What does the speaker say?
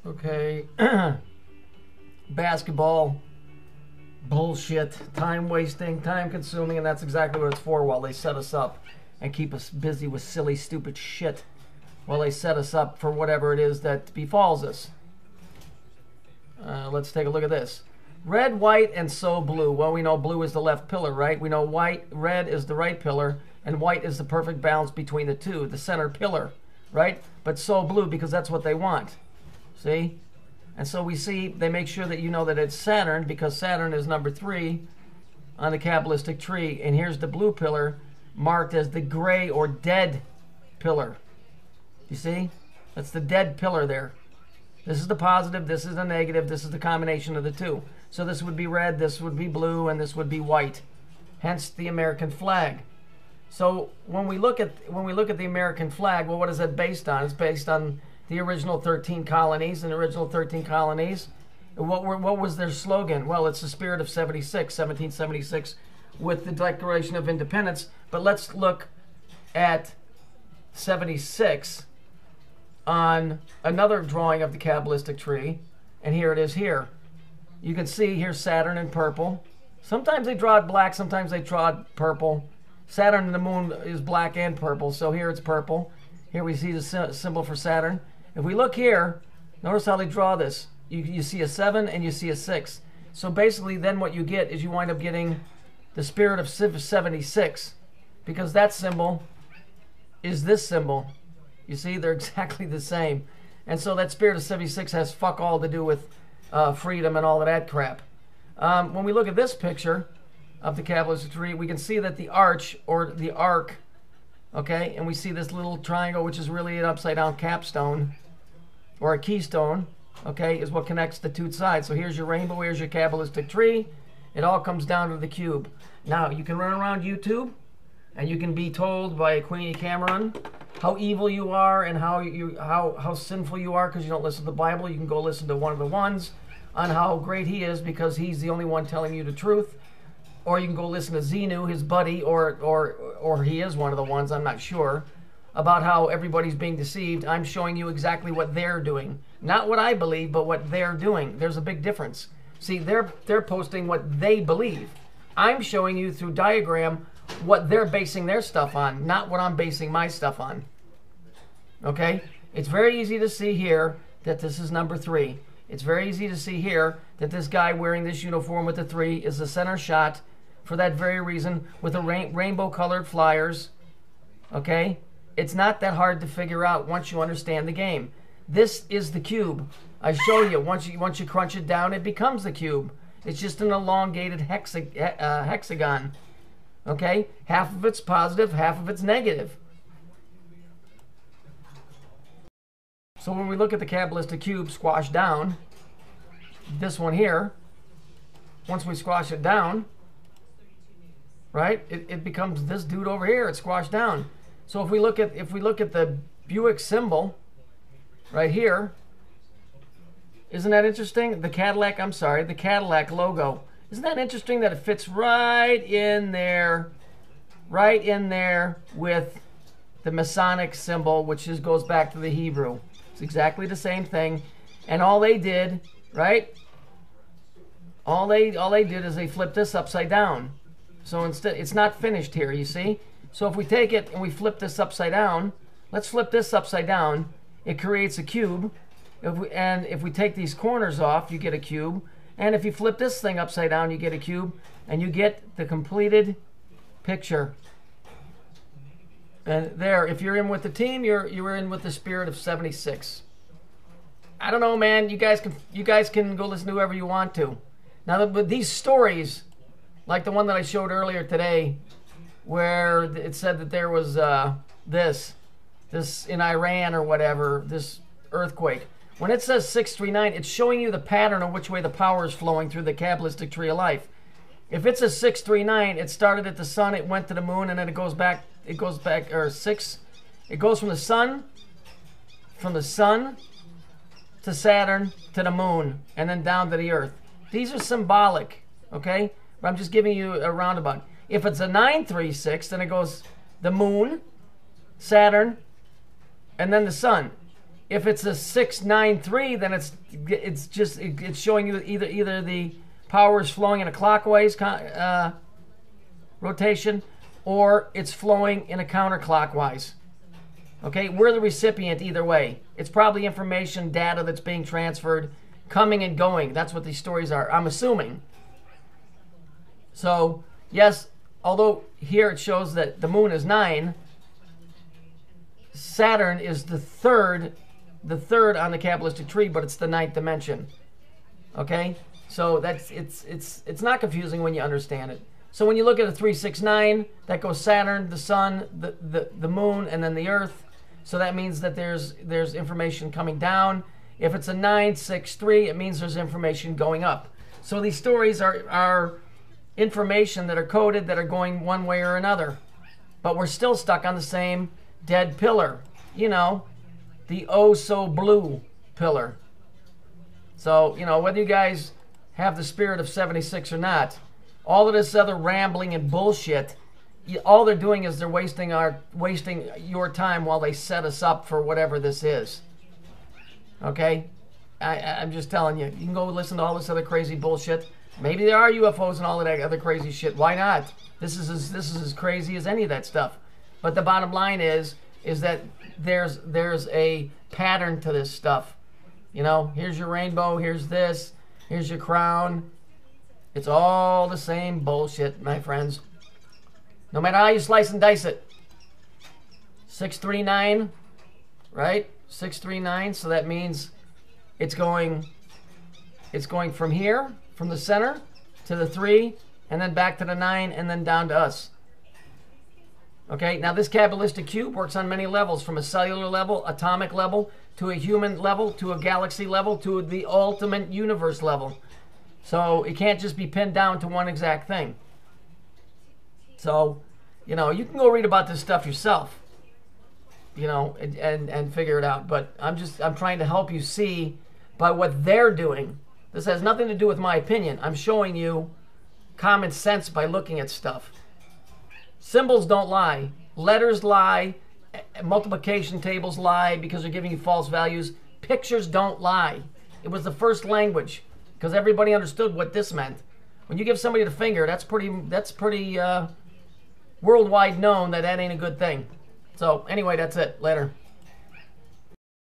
Okay. Basketball bullshit, time wasting, time consuming, and that's exactly what it's for, while they set us up and keep us busy with silly, stupid shit while they set us up for whatever it is that befalls us. Let's take a look at this. Red, white, and so blue. Well, we know blue is the left pillar, right? We know red is the right pillar, and white is the perfect balance between the two, the center pillar, right? But so blue because that's what they want. See? And so we see, they make sure that you know that it's Saturn, because Saturn is number 3 on the Kabbalistic tree. And here's the blue pillar marked as the gray or dead pillar. You see? That's the dead pillar there. This is the positive, this is the negative, this is the combination of the two. So this would be red, this would be blue, and this would be white. Hence the American flag. So when we look at the American flag, well, what is that based on? It's based on the original 13 colonies. And the original 13 colonies, what was their slogan? Well, it's the spirit of 1776, with the Declaration of Independence. But let's look at 76 on another drawing of the Kabbalistic tree, and here it is here. You can see here Saturn in purple. Sometimes they draw it black, sometimes they draw it purple. Saturn and the moon is black and purple, so here it's purple. Here we see the symbol for Saturn. If we look here, notice how they draw this. You see a 7 and you see a 6. So basically then what you get is you wind up getting the spirit of 76, because that symbol is this symbol. You see, they're exactly the same. And so that spirit of 76 has fuck all to do with freedom and all of that crap. When we look at this picture of the Kabbalistic tree, we can see that the arch, or the arc, okay, and we see this little triangle, which is really an upside down capstone, or a keystone, okay, is what connects the two sides. So here's your rainbow, here's your Kabbalistic tree. It all comes down to the cube. Now, you can run around YouTube, and you can be told by Queenie Cameron how evil you are and how sinful you are because you don't listen to the Bible. You can go listen to one of the ones on how great he is because he's the only one telling you the truth. Or you can go listen to Xenu, his buddy, or he is one of the ones, I'm not sure, about how everybody's being deceived. I'm showing you exactly what they're doing. Not what I believe, but what they're doing. There's a big difference. See, they're posting what they believe. I'm showing you through diagram what they're basing their stuff on, not what I'm basing my stuff on. Okay? It's very easy to see here that this is number 3. It's very easy to see here that this guy wearing this uniform with the 3 is the center shot for that very reason, with the rainbow colored flyers. Okay? It's not that hard to figure out once you understand the game. This is the cube. I show you, once you crunch it down, it becomes the cube. It's just an elongated hexagon. Okay? Half of it's positive, half of it's negative. So when we look at the Kabbalistic cube squashed down, this one here, once we squash it down, right, it becomes this dude over here. It's squashed down. So if we look at the Buick symbol right here, isn't that interesting? The Cadillac logo. Isn't that interesting that it fits right in there with the Masonic symbol, which goes back to the Hebrew. It's exactly the same thing. And all they did, right? All they did is they flipped this upside down. So instead, it's not finished here, you see? So if we take it and we flip this upside down, let's flip this upside down. It creates a cube. If we take these corners off, you get a cube. And if you flip this thing upside down, you get a cube. And you get the completed picture. And there, if you're in with the team, you're in with the spirit of 76. I don't know, man. You guys can go listen to whoever you want to. Now, but these stories, like the one that I showed earlier today, where it said that there was this in Iran or whatever, this earthquake. When it says 639, it's showing you the pattern of which way the power is flowing through the Kabbalistic tree of life. If it's a 639, it started at the sun, it went to the moon, and then it goes back, or 6. It goes from the sun to Saturn to the moon, and then down to the earth. These are symbolic, okay? But I'm just giving you a roundabout. If it's a 936, then it goes the moon, Saturn, and then the sun. If it's a 693, then it's showing you either the power is flowing in a clockwise rotation, or it's flowing in a counterclockwise. Okay, we're the recipient either way. It's probably information, data that's being transferred, coming and going. That's what these stories are, I'm assuming. So, yes, although here it shows that the moon is 9, Saturn is the third on the Kabbalistic tree, but it's the 9th dimension. Okay? So that's it's not confusing when you understand it. So when you look at a 369, that goes Saturn, the Sun, the Moon, and then the Earth. So that means that there's information coming down. If it's a 963, it means there's information going up. So these stories are information that are coded that are going one way or another. But we're still stuck on the same dead pillar. You know, the oh so blue pillar. So, you know, whether you guys have the spirit of 76 or not, all of this other rambling and bullshit, all they're doing is they're wasting your time while they set us up for whatever this is. Okay? I'm just telling you. You can go listen to all this other crazy bullshit. Maybe there are UFOs and all of that other crazy shit. Why not? This is as crazy as any of that stuff. But the bottom line is that there's a pattern to this stuff. You know, here's your rainbow, here's this, here's your crown. It's all the same bullshit, my friends. No matter how you slice and dice it. 639, right? 639, so that means it's going from here, from the center to the 3, and then back to the 9, and then down to us. Okay, now this Kabbalistic cube works on many levels, from a cellular level, atomic level, to a human level, to a galaxy level, to the ultimate universe level. So it can't just be pinned down to one exact thing. So, you know, you can go read about this stuff yourself, you know, and figure it out. But I'm trying to help you see by what they're doing. This has nothing to do with my opinion. I'm showing you common sense by looking at stuff. Symbols don't lie. Letters lie. Multiplication tables lie because they're giving you false values. Pictures don't lie. It was the first language because everybody understood what this meant. When you give somebody the finger, that's pretty worldwide known that ain't a good thing. So anyway, that's it. Later.